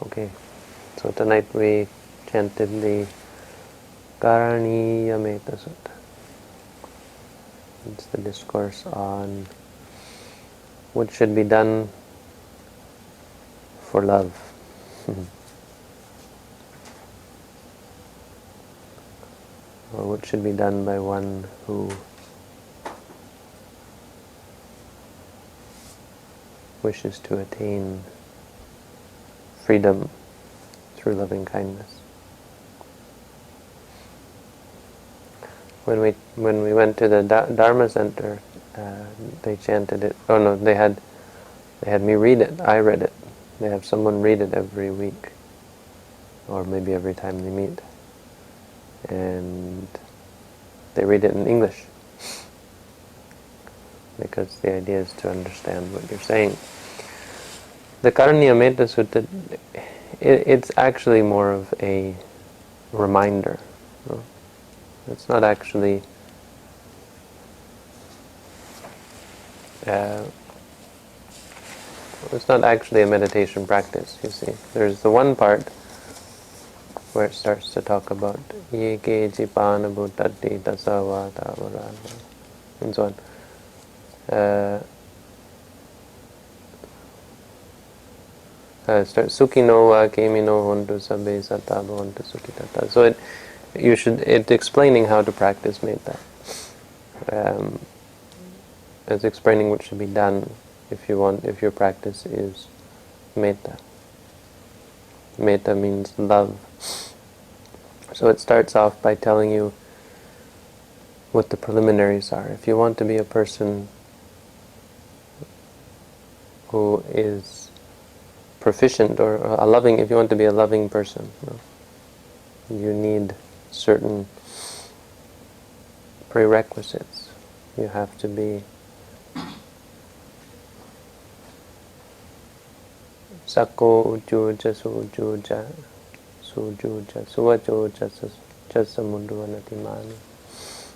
Okay, so tonight we chanted the Karaniya Metta Sutta. It's the discourse on what should be done for love. Or what should be done by one who wishes to attain freedom through loving kindness. When we went to the Dharma Center, they chanted it. Oh no, they had me read it. I read it. They have someone read it every week, or maybe every time they meet, and they read it in English because the idea is to understand what you're saying. The Karaniya Metta Sutta, it's actually more of a reminder. No? It's not actually a meditation practice, you see. There's the one part where it starts to talk about yeke jipana bhuttati tasawa tavarana and so on. Sukhino wa kemino hontu sabbe satta bhavantu sukhitata. So it's explaining how to practice metta. It's explaining what should be done if your practice is metta. Metta means love. So it starts off by telling you what the preliminaries are. If you want to be a person who is proficient or if you want to be a loving person, you need certain prerequisites. You have to be Sakko ujuja sujuja sujuja suvajuja jasamunduanatimani,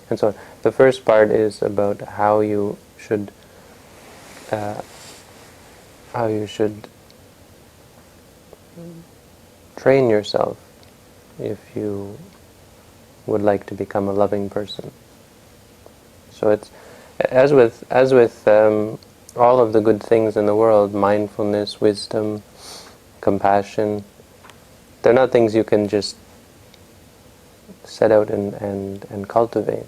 and so on. The first part is about how you should train yourself if you would like to become a loving person. So it's as with all of the good things in the world, mindfulness, wisdom, compassion, they're not things you can just set out and cultivate.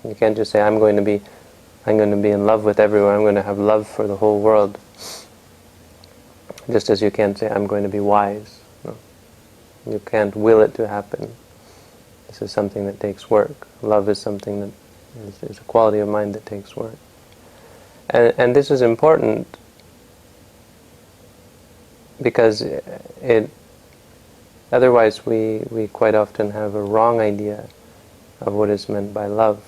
You can't just say, I'm going to be in love with everyone, I'm going to have love for the whole world. Just as you can't say, I'm going to be wise. No. You can't will it to happen. This is something that takes work. Love is something that is a quality of mind that takes work. And this is important because otherwise we quite often have a wrong idea of what is meant by love.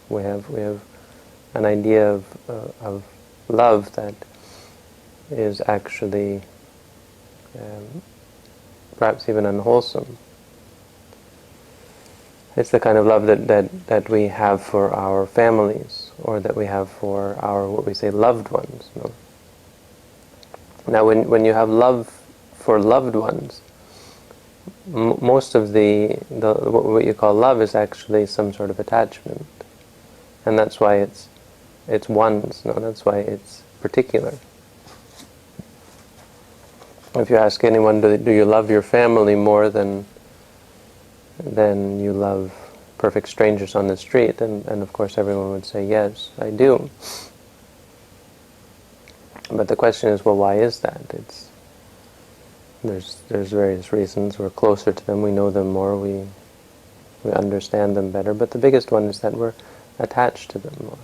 We have an idea of love that is actually perhaps even unwholesome. It's the kind of love that we have for our families, or that we have for our, what we say, loved ones. No? Now, when you have love for loved ones, most of what you call love is actually some sort of attachment, and that's why it's one's. No, that's why it's particular. If you ask anyone, do you love your family more than you love perfect strangers on the street? And of course everyone would say, yes, I do. But the question is, well, why is that? There's various reasons. We're closer to them, we know them more, we understand them better. But the biggest one is that we're attached to them more.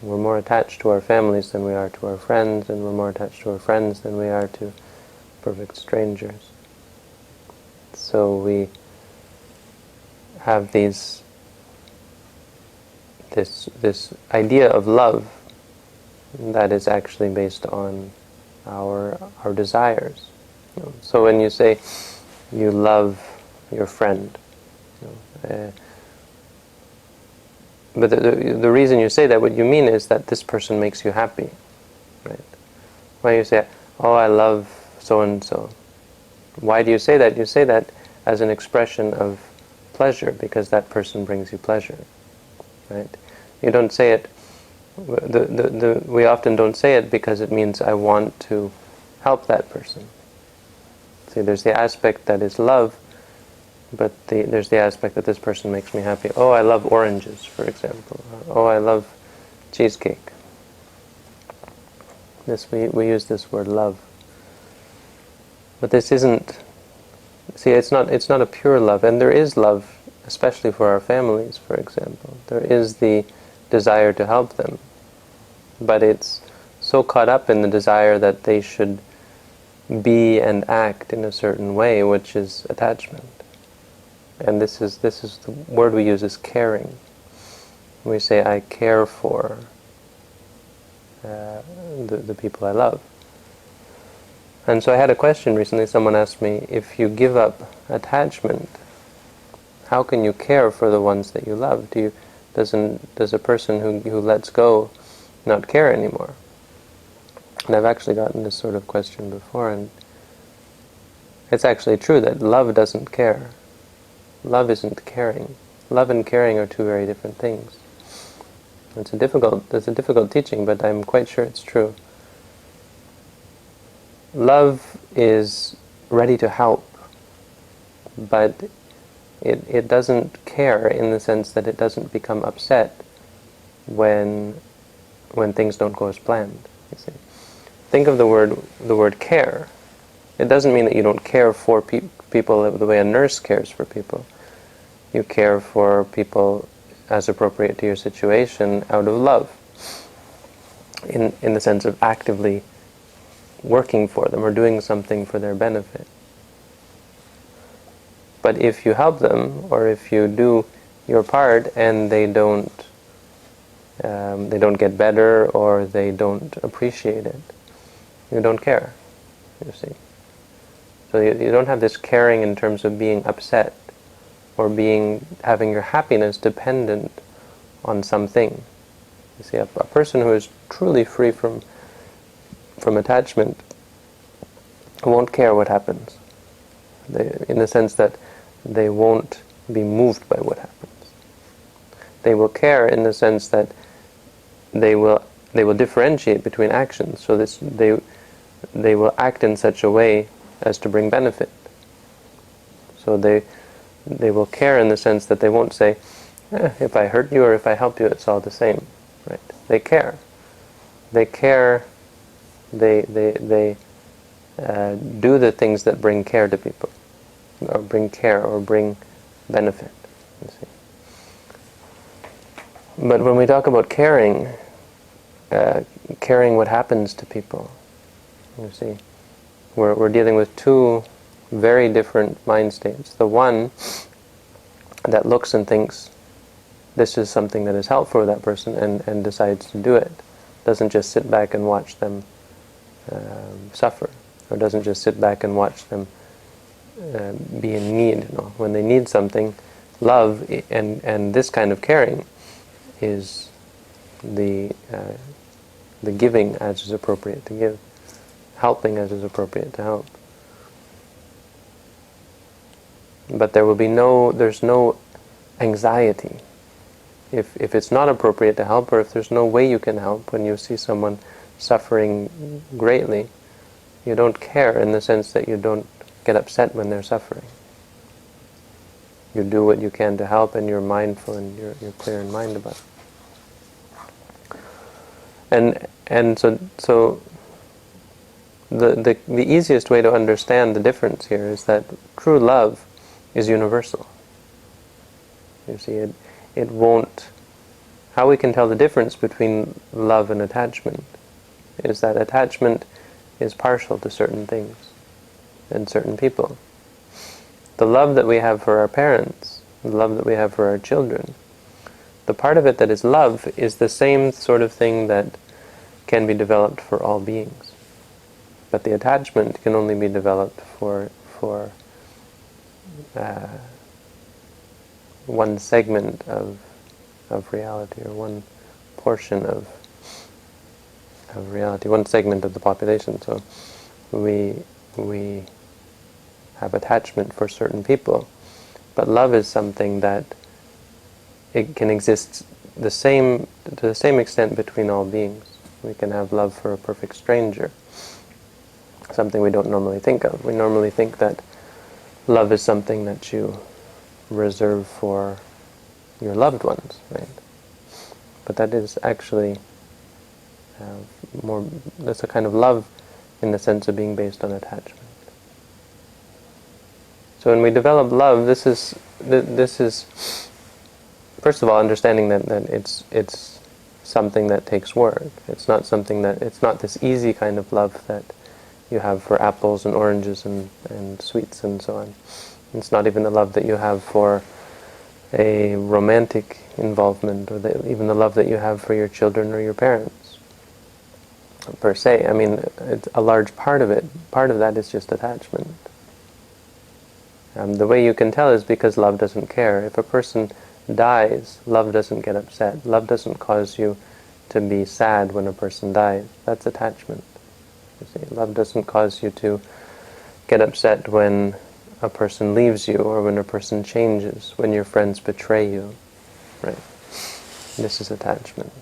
We're more attached to our families than we are to our friends, and we're more attached to our friends than we are to perfect strangers. So we have this idea of love that is actually based on our desires. So when you say you love your friend, but the reason you say that, what you mean is that this person makes you happy, right? When you say, oh, I love so-and-so. Why do you say that? You say that as an expression of pleasure, because that person brings you pleasure, right? You don't say it, we often don't say it because it means I want to help that person. See, there's the aspect that is love, but there's the aspect that this person makes me happy. Oh, I love oranges, for example. Oh, I love cheesecake. We use this word love. But this isn't, see, it's not a pure love, and there is love, especially for our families, for example. There is the desire to help them, but it's so caught up in the desire that they should be and act in a certain way, which is attachment. And this is the word we use is caring. We say, I care for the people I love. And so I had a question recently. Someone asked me, if you give up attachment, how can you care for the ones that you love? Does a person who lets go not care anymore? And I've actually gotten this sort of question before, and it's actually true that love doesn't care. Love isn't caring. Love and caring are two very different things. It's a difficult teaching, but I'm quite sure it's true. Love is ready to help, but it doesn't care in the sense that it doesn't become upset when things don't go as planned. You see, think of the word care. It doesn't mean that you don't care for people the way a nurse cares for people. You care for people as appropriate to your situation out of love, in the sense of actively working for them or doing something for their benefit. But if you help them, or if you do your part and they don't get better, or they don't appreciate it, you don't care, you see. So you don't have this caring in terms of being upset, or having your happiness dependent on something. You see, a person who is truly free from attachment won't care what happens. In the sense that they won't be moved by what happens. They will care in the sense that they will differentiate between actions. So they will act in such a way as to bring benefit. So they will care in the sense that they won't say, if I hurt you or if I help you, it's all the same. Right? They care. They care. They do the things that bring care to people, or bring care, or bring benefit. You see. But when we talk about caring what happens to people, you see, we're dealing with two very different mind states. The one that looks and thinks this is something that is helpful for that person and decides to do it, doesn't just sit back and watch them suffer, or doesn't just sit back and watch them be in need. When they need something, love and this kind of caring is the giving as is appropriate to give, helping as is appropriate to help. But there's no anxiety. If it's not appropriate to help, or if there's no way you can help, when you see someone suffering greatly, you don't care in the sense that you don't get upset when they're suffering. You do what you can to help, and you're mindful, and you're clear in mind about it. And so the easiest way to understand the difference here is that true love is universal. You see, it won't. How we can tell the difference between love and attachment is that attachment is partial to certain things and certain people. The love that we have for our parents, the love that we have for our children, the part of it that is love is the same sort of thing that can be developed for all beings. But the attachment can only be developed for one segment of reality, or one portion of reality, one segment of the population. So we have attachment for certain people. But love is something that it can exist to the same extent between all beings. We can have love for a perfect stranger, something we don't normally think of. We normally think that love is something that you reserve for your loved ones, right? But that is actually that's a kind of love in the sense of being based on attachment. So when we develop love, this is first of all understanding that it's something that takes work. It's not this easy kind of love that you have for apples and oranges and sweets and so on. It's not even the love that you have for a romantic involvement, or even the love that you have for your children or your parents, per se. I mean, a large part of that is just attachment. The way you can tell is because love doesn't care. If a person dies, love doesn't get upset. Love doesn't cause you to be sad when a person dies. That's attachment. You see, love doesn't cause you to get upset when a person leaves you, or when a person changes, when your friends betray you. Right? This is attachment.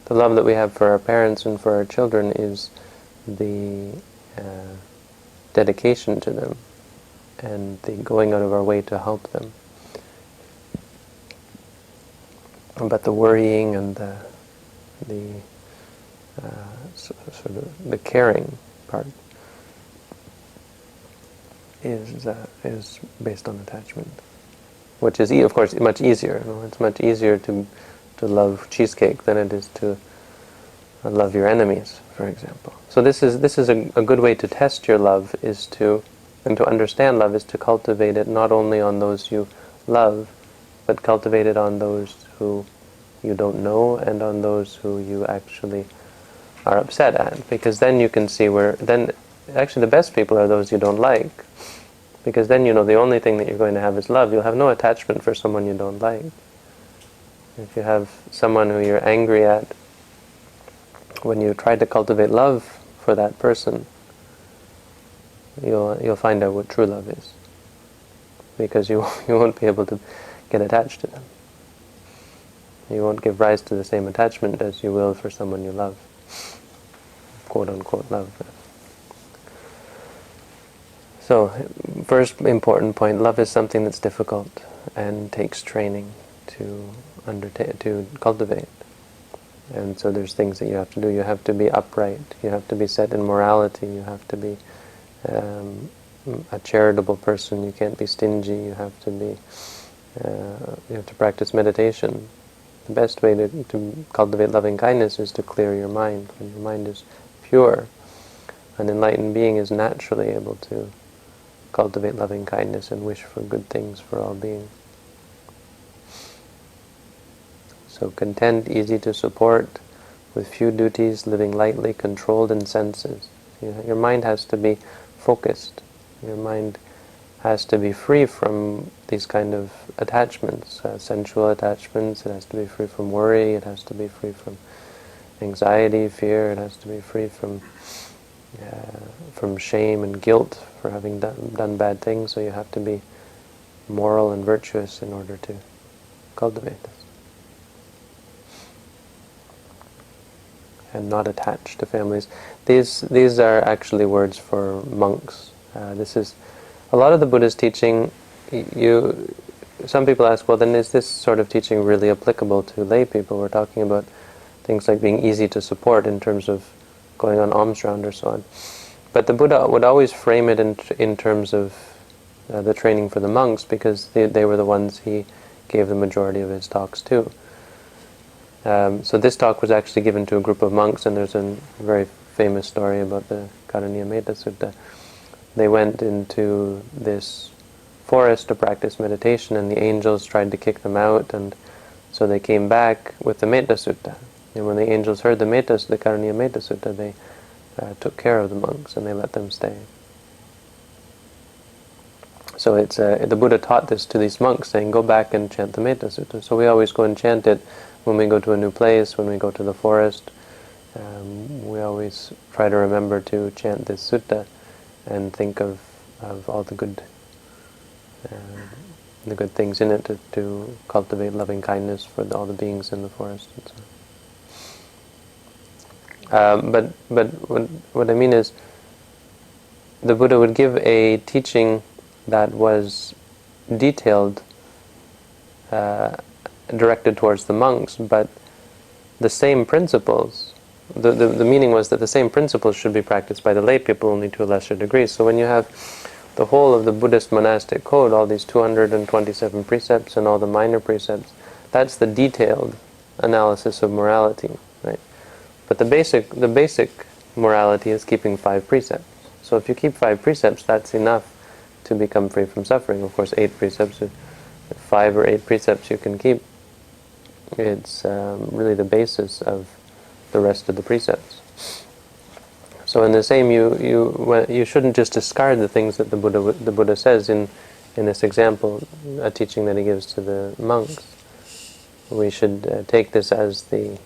The love that we have for our parents and for our children is the dedication to them, and the going out of our way to help them. But the worrying and the sort of the caring part is based on attachment, which is of course much easier. You know? It's much easier to love cheesecake than it is to love your enemies, for example. So this is a good way to test your love, and to understand love is to cultivate it not only on those you love, but cultivate it on those who you don't know and on those who you actually are upset at. Because then you can see actually the best people are those you don't like. Because then you know the only thing that you're going to have is love. You'll have no attachment for someone you don't like. If you have someone who you're angry at, when you try to cultivate love for that person, you'll find out what true love is, because you won't be able to get attached to them. You won't give rise to the same attachment as you will for someone you love, quote unquote love. So, first important point: love is something that's difficult and takes training to cultivate. And so there's things that you have to do. You have to be upright. You have to be set in morality. You have to be a charitable person. You can't be stingy. You have to practice meditation. The best way to cultivate loving kindness is to clear your mind. When your mind is pure, an enlightened being is naturally able to cultivate loving kindness and wish for good things for all beings. So content, easy to support, with few duties, living lightly, controlled in senses. Your mind has to be focused. Your mind has to be free from these kind of attachments, sensual attachments. It has to be free from worry. It has to be free from anxiety, fear. It has to be free from shame and guilt for having done bad things. So you have to be moral and virtuous in order to cultivate this. And not attached to families. These are actually words for monks. This is a lot of the Buddha's teaching. Some people ask, well, then is this sort of teaching really applicable to lay people? We're talking about things like being easy to support in terms of going on alms round or so on. But the Buddha would always frame it in terms of the training for the monks, because they were the ones he gave the majority of his talks to. So this talk was actually given to a group of monks, and there's a very famous story about the Karaniya Metta Sutta. They went into this forest to practice meditation, and the angels tried to kick them out, and so they came back with the Metta Sutta. And when the angels heard the Karaniya Metta Sutta, they took care of the monks and they let them stay. So the Buddha taught this to these monks, saying, go back and chant the Metta Sutta. So we always go and chant it when we go to a new place, when we go to the forest, we always try to remember to chant this sutta and think of all the good things in it to cultivate loving kindness for all the beings in the forest and so on. But what I mean is, the Buddha would give a teaching that was detailed, directed towards the monks, but the same principles, the meaning was that the same principles should be practiced by the lay people, only to a lesser degree. So when you have the whole of the Buddhist monastic code, all these 227 precepts and all the minor precepts, that's the detailed analysis of morality, right? But the basic morality is keeping 5 precepts. So if you keep 5 precepts, that's enough to become free from suffering. Of course, 8 precepts, 5 or 8 precepts you can keep. It's really the basis of the rest of the precepts. So in the same, you shouldn't just discard the things that the Buddha says in this example, a teaching that he gives to the monks. We should take this as the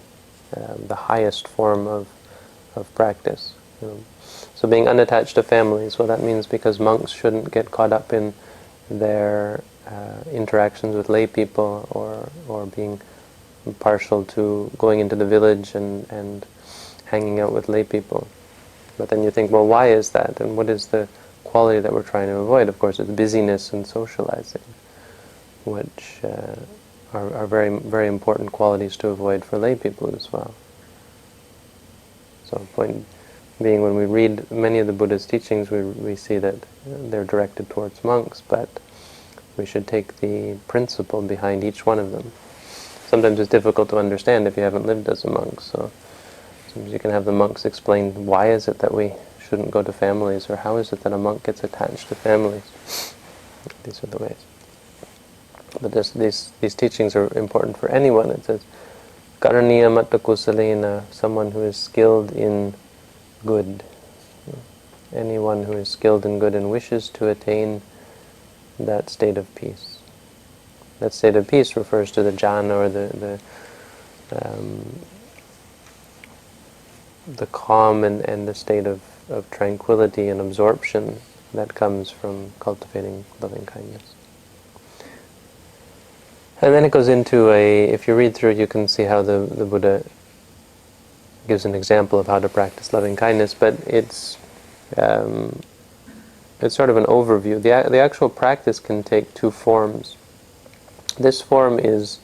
highest form of practice. So being unattached to families, well, that means because monks shouldn't get caught up in their interactions with lay people, or being partial to going into the village and hanging out with lay people. But then you think, well, why is that? And what is the quality that we're trying to avoid? Of course, it's busyness and socializing, which are very, very important qualities to avoid for lay people as well. So the point being, when we read many of the Buddha's teachings, we see that they're directed towards monks, but we should take the principle behind each one of them. Sometimes it's difficult to understand if you haven't lived as a monk, so sometimes you can have the monks explain, why is it that we shouldn't go to families, or how is it that a monk gets attached to families? These are the ways. But these teachings are important for anyone. It says, Karaniya Metta Sutta, someone who is skilled in good. Anyone who is skilled in good and wishes to attain that state of peace. That state of peace refers to the jhana, or the calm and the state of tranquility and absorption that comes from cultivating loving kindness. And then it goes into if you read through, you can see how the Buddha gives an example of how to practice loving kindness, but it's sort of an overview. The actual practice can take 2 forms. This form is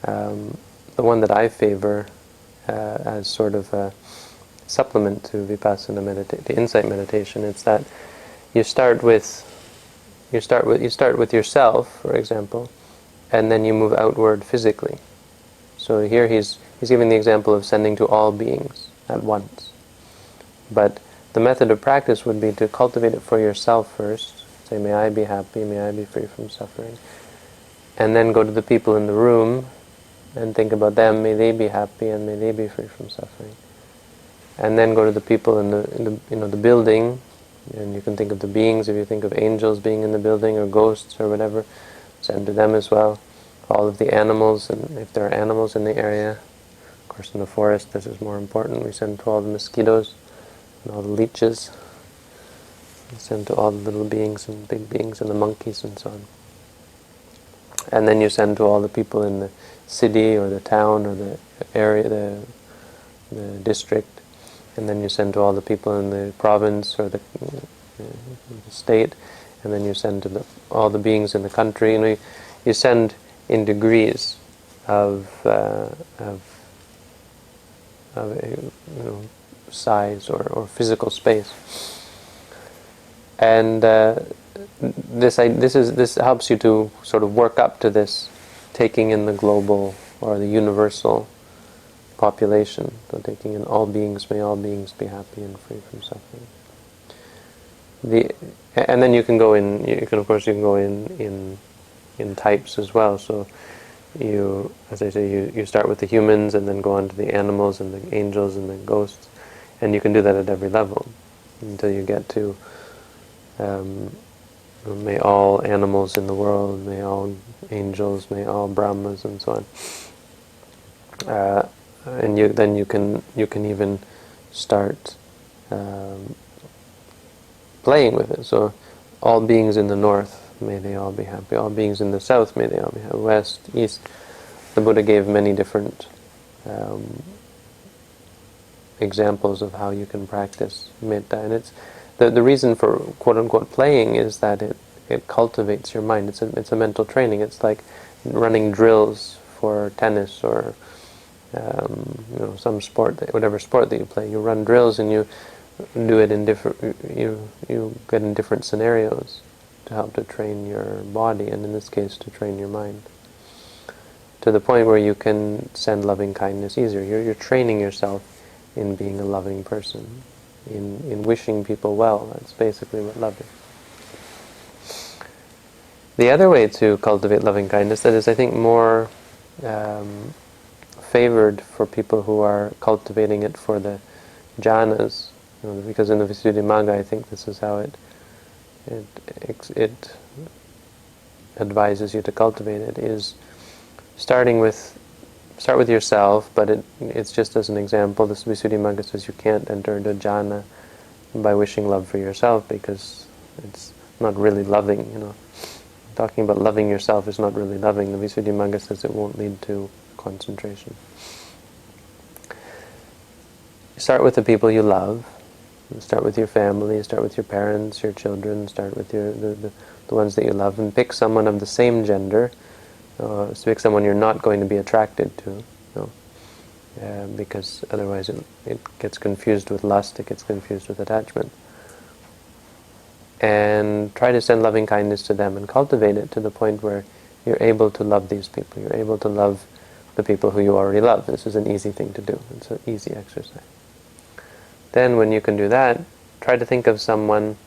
the one that I favor as sort of a supplement to vipassana meditation, to insight meditation. It's that you start with yourself, for example, and then you move outward physically. So here he's giving the example of sending to all beings at once. But the method of practice would be to cultivate it for yourself first. Say, may I be happy, may I be free from suffering. And then go to the people in the room and think about them, may they be happy and may they be free from suffering. And then go to the people in the building, and you can think of the beings, if you think of angels being in the building, or ghosts or whatever, send to them as well. All of the animals, and if there are animals in the area, of course in the forest this is more important, we send to all the mosquitoes and all the leeches. We send to all the little beings and big beings and the monkeys and so on. And then you send to all the people in the city or the town or the area, the district. And then you send to all the people in the province or the state. And then you send to all the beings in the country. You send in degrees of size or physical space. And this helps you to sort of work up to this, taking in the global or the universal population. So taking in all beings, may all beings be happy and free from suffering. And then you can go in. You can go in types as well. So as I say, you start with the humans and then go on to the animals and the angels and the ghosts, and you can do that at every level until you get to may all animals in the world, may all angels, may all Brahmas, and so on. and then you can even start playing with it. So, all beings in the north, may they all be happy. All beings in the south, may they all be happy. West, east. The Buddha gave many different examples of how you can practice metta, and it's the reason for quote unquote playing is that it cultivates your mind. It's a mental training. It's like running drills for tennis or some sport, whatever sport that you play. You run drills and you do it in different. You get in different scenarios to help to train your body, and in this case, to train your mind to the point where you can send loving kindness easier. You're training yourself in being a loving person, in wishing people well. That's basically what love is. The other way to cultivate loving kindness that is, I think, more favored for people who are cultivating it for the jhanas, because in the Visuddhimagga, I think this is how it advises you to cultivate it, is start with yourself, but it's just as an example. This Visuddhimagga says you can't enter into jhana by wishing love for yourself, because it's not really loving. Talking about loving yourself is not really loving. The Visuddhimagga says it won't lead to concentration. Start with the people you love. Start with your family. Start with your parents, your children. Start with the ones that you love, and pick someone of the same gender. So pick someone you're not going to be attracted to, because otherwise it gets confused with lust, it gets confused with attachment. And try to send loving kindness to them and cultivate it to the point where you're able to love these people. You're able to love the people who you already love. This is an easy thing to do. It's an easy exercise. Then when you can do that, try to think of someone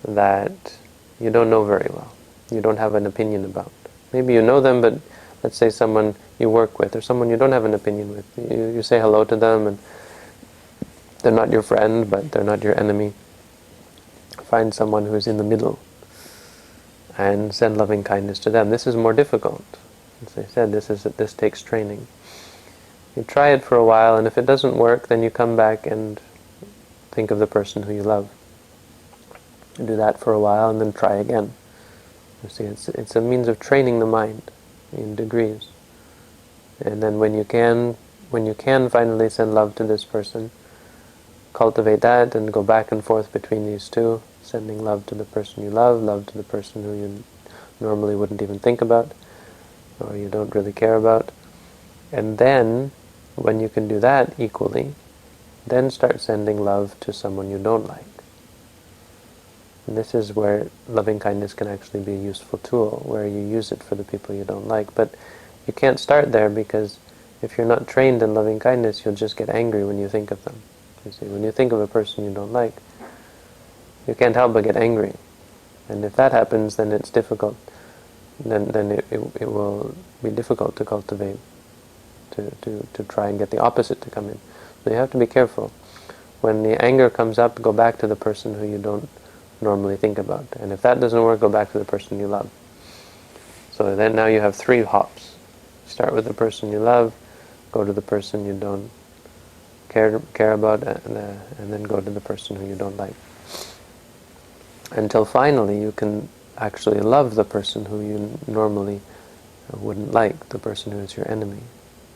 that you don't know very well, you don't have an opinion about. Maybe you know them, but let's say someone you work with or someone you don't have an opinion with. You say hello to them, and they're not your friend, but they're not your enemy. Find someone who's in the middle and send loving kindness to them. This is more difficult. As I said, this takes training. You try it for a while, and if it doesn't work, then you come back and think of the person who you love. You do that for a while, and then try again. You see, it's a means of training the mind in degrees. And then when you can finally send love to this person, cultivate that and go back and forth between these two, sending love to the person you love to the person who you normally wouldn't even think about, or you don't really care about. And then, when you can do that equally, then start sending love to someone you don't like. And this is where loving kindness can actually be a useful tool, where you use it for the people you don't like. But you can't start there, because if you're not trained in loving kindness, you'll just get angry when you think of them. You see, when you think of a person you don't like, you can't help but get angry. And if that happens, then it's difficult. Then it will be difficult to cultivate, to try and get the opposite to come in. So you have to be careful. When the anger comes up, go back to the person who you don't normally think about. And if that doesn't work, go back to the person you love. So then now you have 3 hops. Start with the person you love, go to the person you don't care about, and then go to the person who you don't like. Until finally you can actually love the person who you normally wouldn't like, the person who is your enemy.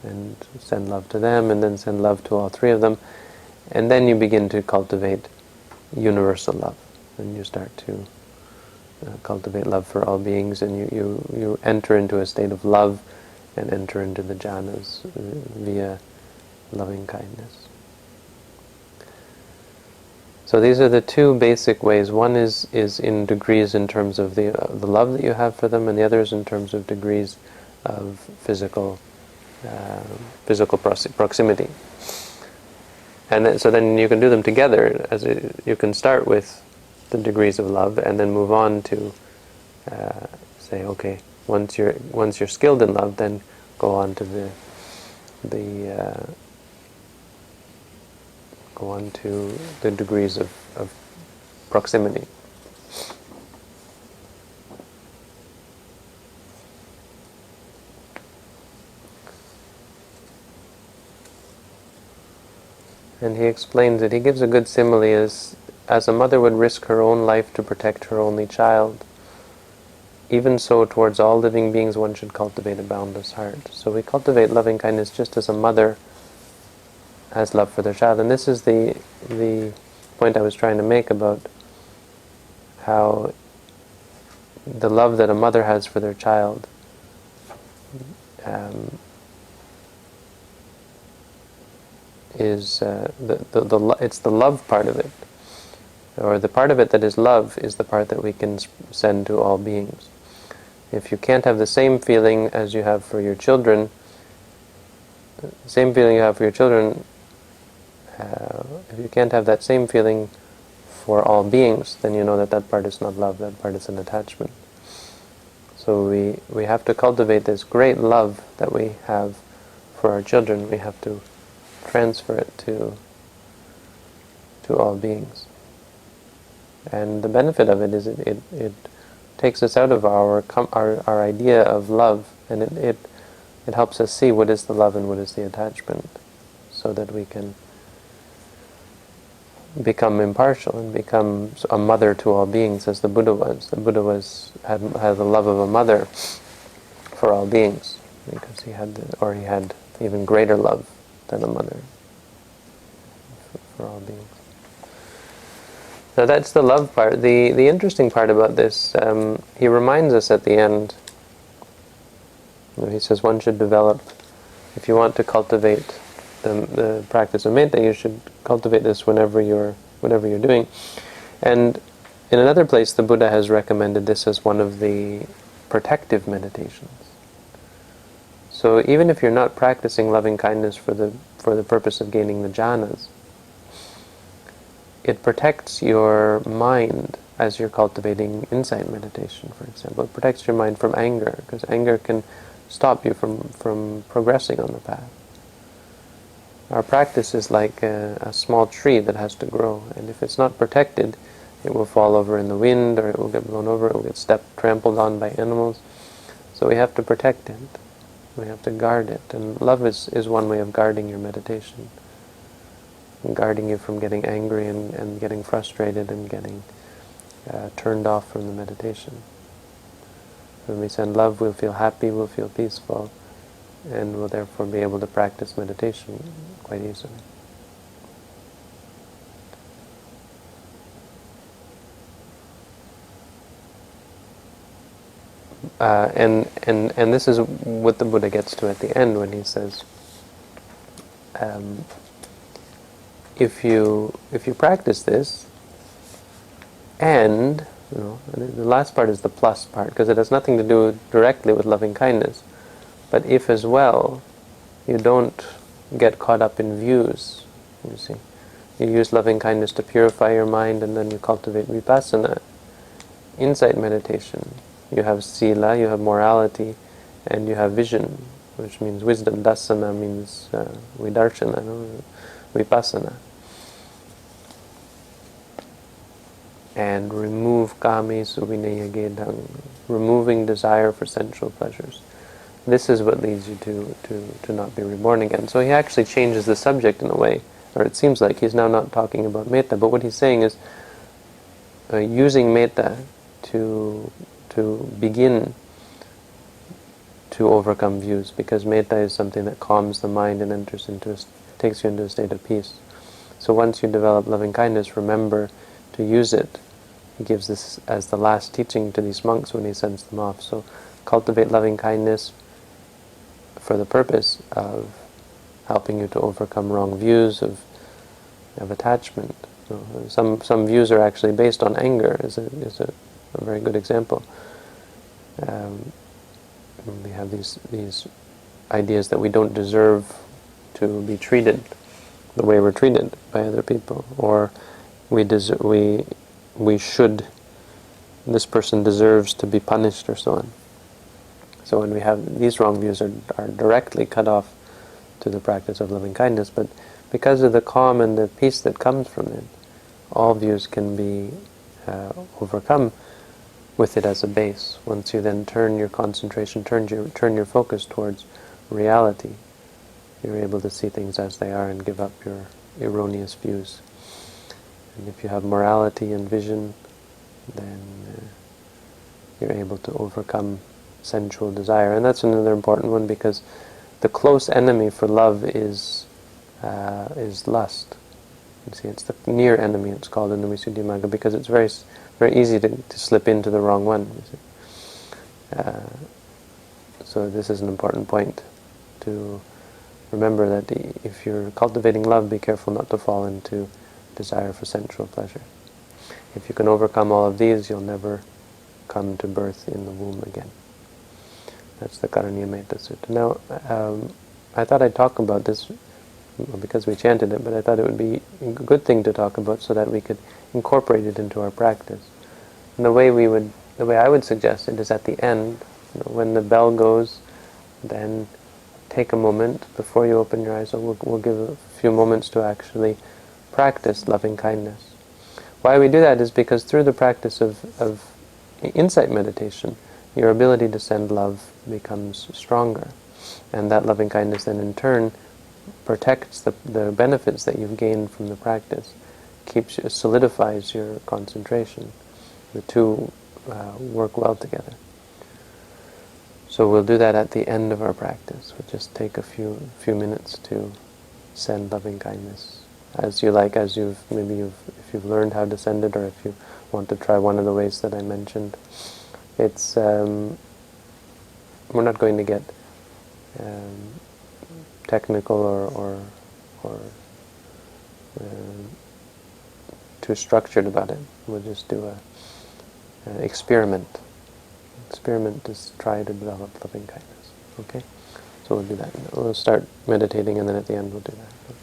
And send love to them, and then send love to all 3 of them. And then you begin to cultivate universal love. And you start to cultivate love for all beings, and you enter into a state of love and enter into the jhanas via loving kindness. So these are the 2 basic ways. One is in degrees in terms of the love that you have for them, and the other is in terms of degrees of physical proximity. And so then you can do them together. You can start with the degrees of love, and then move on to say, okay, once you're skilled in love, then go on to the degrees of proximity. And he explains it. He gives a good simile as a mother would risk her own life to protect her only child. Even so, towards all living beings, one should cultivate a boundless heart. So we cultivate loving kindness just as a mother has love for their child. And this is the point I was trying to make about how the love that a mother has for their child is it's the love part of it, or the part of it that is love is the part that we can send to all beings. If you can't have the same feeling as you have for your children, if you can't have that same feeling for all beings, then you know that that part is not love, that part is an attachment. So we have to cultivate this great love that we have for our children. We have to transfer it to all beings. And the benefit of it is it takes us out of our idea of love, and it helps us see what is the love and what is the attachment, so that we can become impartial and become a mother to all beings, as the Buddha was. The Buddha had the love of a mother for all beings, because he had even greater love than a mother for all beings. So that's the love part. The interesting part about this, he reminds us at the end. He says one should develop, if you want to cultivate the practice of metta, you should cultivate this whenever you're doing. And in another place, the Buddha has recommended this as one of the protective meditations. So even if you're not practicing loving kindness for the purpose of gaining the jhanas, it protects your mind as you're cultivating insight meditation, for example. It protects your mind from anger, because anger can stop you from progressing on the path. Our practice is like a small tree that has to grow, and if it's not protected, it will fall over in the wind, or it will get blown over, it will get trampled on by animals. So we have to protect it. We have to guard it. And love is one way of guarding your meditation. Guarding you from getting angry and getting frustrated and getting turned off from the meditation. When we send love, we'll feel happy, we'll feel peaceful, and we'll therefore be able to practice meditation quite easily. And this is what the Buddha gets to at the end when he says, if you practice this, and the last part is the plus part, because it has nothing to do directly with loving kindness, but if as well you don't get caught up in views, you see, you use loving kindness to purify your mind, and then you cultivate vipassana, insight meditation. You have sila, you have morality, and you have vision, which means wisdom. Dasana means vidarshana, vipassana. And remove kami suvinaya gedang, removing desire for sensual pleasures. This is what leads you to not be reborn again. So he actually changes the subject in a way, or it seems like he's now not talking about metta, but what he's saying is using metta to begin to overcome views, because metta is something that calms the mind and takes you into a state of peace. So once you develop loving kindness, remember to use it. He gives this as the last teaching to these monks when he sends them off. So cultivate loving kindness for the purpose of helping you to overcome wrong views of attachment. Some views are actually based on anger, is a very good example. We have these ideas that we don't deserve to be treated the way we're treated by other people, or this person deserves to be punished, or so on. So when we have these wrong views are directly cut off to the practice of loving kindness, but because of the calm and the peace that comes from it, all views can be overcome with it as a base. Once you then turn your concentration, turn your focus towards reality, you're able to see things as they are and give up erroneous views. And if you have morality and vision, then you're able to overcome sensual desire. And that's another important one, because the close enemy for love is lust. You see, it's the near enemy, it's called in the Visuddhimagga, because it's very easy to slip into the wrong one. You see. So this is an important point to remember, that if you're cultivating love, be careful not to fall into desire for sensual pleasure. If you can overcome all of these, you'll never come to birth in the womb again. That's the Karaniya Metta Sutta. Now, I thought I'd talk about this because we chanted it, but I thought it would be a good thing to talk about so that we could incorporate it into our practice. And the way I would suggest it is at the end, when the bell goes, then take a moment before you open your eyes. So we'll give a few moments to actually practice loving kindness. Why we do that is because through the practice of insight meditation, your ability to send love becomes stronger. And that loving kindness then in turn protects the benefits that you've gained from the practice, solidifies your concentration. The two work well together. So we'll do that at the end of our practice. We'll just take a few minutes to send loving kindness as you like, if you've learned how to send it, or if you want to try one of the ways that I mentioned. It's we're not going to get technical or too structured about it. We'll just do an experiment. Experiment to try to develop loving kindness. Okay? So we'll do that. We'll start meditating, and then at the end we'll do that.